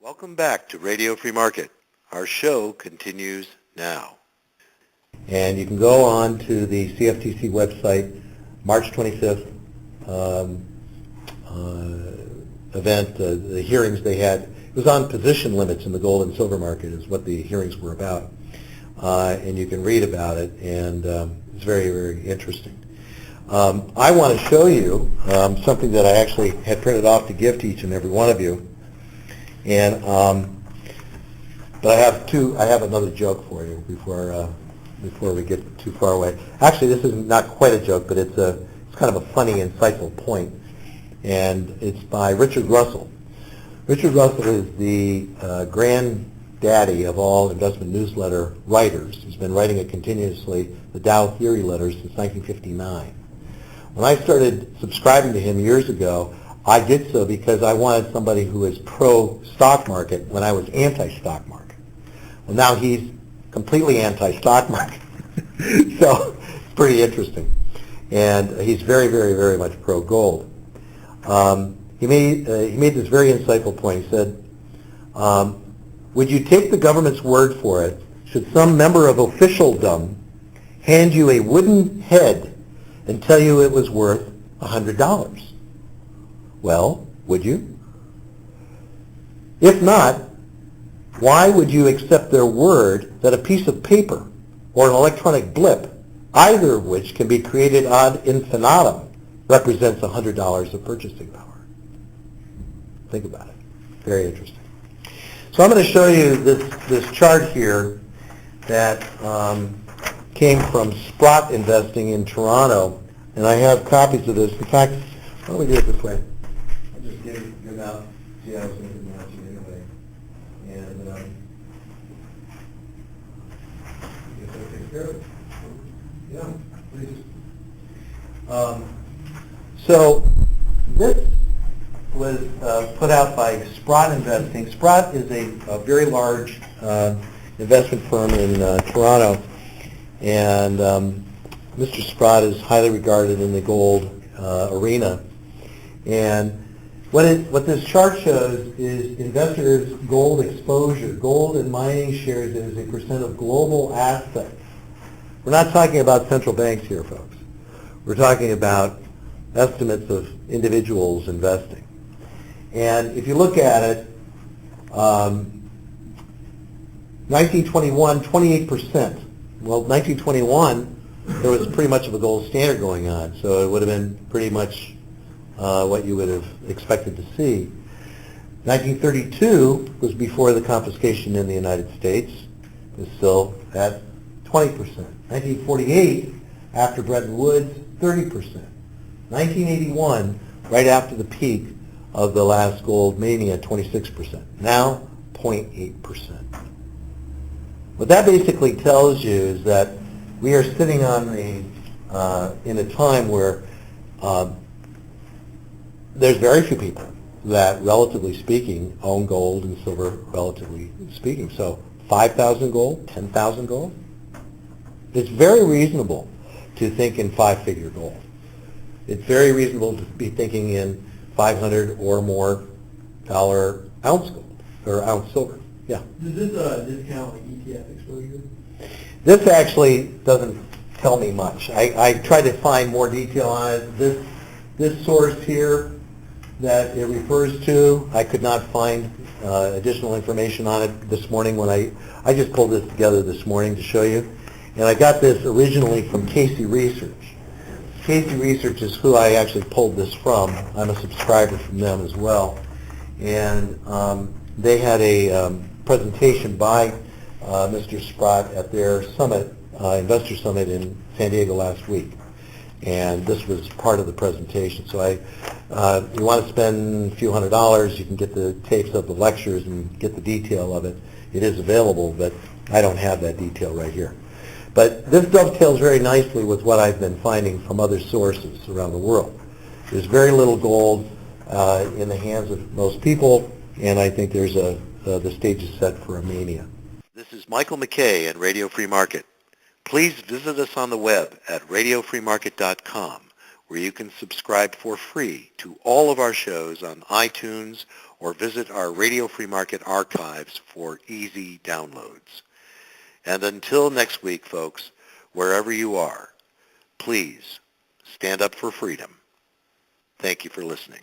Welcome back to Radio Free Market. Our show continues now. And you can go on to the CFTC website, March 25th event, the hearings they had. It was on position limits in the gold and silver market is what the hearings were about. And you can read about it, and it's very, very interesting. I want to show you something that I actually had printed off to give to each and every one of you. And but I have another joke for you before we get too far away. Actually, this is not quite a joke, but it's kind of a funny, insightful point, and it's by Richard Russell. Richard Russell is the granddaddy of all investment newsletter writers. He's been writing it continuously, the Dow Theory letters, since 1959. When I started subscribing to him years ago, I did so because I wanted somebody who is pro-stock market when I was anti-stock market. Well, now he's completely anti-stock market. So it's pretty interesting. And he's very, very, very much pro-gold. He made this very insightful point. He said, would you take the government's word for it should some member of officialdom hand you a wooden head and tell you it was worth $100? Well, would you? If not, why would you accept their word that a piece of paper or an electronic blip, either of which can be created ad infinitum, represents $100 of purchasing power? Think about it. Very interesting. So I'm going to show you this chart here that came from Sprott Investing in Toronto, and I have copies of this. In fact, why don't we do it this way? I'll just give out. See, I was going to announce it anyway. And I guess I'll take care of it. Yeah, please. So this was put out by Sprott Investing. Sprott is a very large investment firm in Toronto, and Mr. Sprott is highly regarded in the gold arena. And what this chart shows is investors' gold exposure, gold and mining shares as a percent of global assets. We're not talking about central banks here, folks. We're talking about estimates of individuals investing. And if you look at it, 1921, 28%. Well, 1921, there was pretty much of a gold standard going on, so it would have been pretty much what you would have expected to see. 1932 was before the confiscation in the United States. It was still at 20%. 1948, after Bretton Woods, 30%. 1981, right after the peak of the last gold mania, 26%. Now, 0.8%. What that basically tells you is that we are sitting on in a time where there's very few people that, relatively speaking, own gold and silver, relatively speaking. So 5,000 gold, 10,000 gold. It's very reasonable to think in five-figure gold. It's very reasonable to be thinking in $500 or more ounce gold or ounce silver. Yeah. Does this discount like ETF exposure? This actually doesn't tell me much. I tried to find more detail on it. This source here that it refers to, I could not find additional information on it this morning when I just pulled this together this morning to show you. And I got this originally from Casey Research. Casey Research is who I actually pulled this from. I'm a subscriber from them as well. And they had a presentation by Mr. Sprott at their summit, investor summit in San Diego last week. And this was part of the presentation. So you want to spend a few $100s, you can get the tapes of the lectures and get the detail of it. It is available, but I don't have that detail right here. But this dovetails very nicely with what I've been finding from other sources around the world. There's very little gold in the hands of most people, and I think there's the stage is set for a mania. This is Michael McKay at Radio Free Market. Please visit us on the web at radiofreemarket.com, where you can subscribe for free to all of our shows on iTunes or visit our Radio Free Market archives for easy downloads. And until next week, folks, wherever you are, please stand up for freedom. Thank you for listening.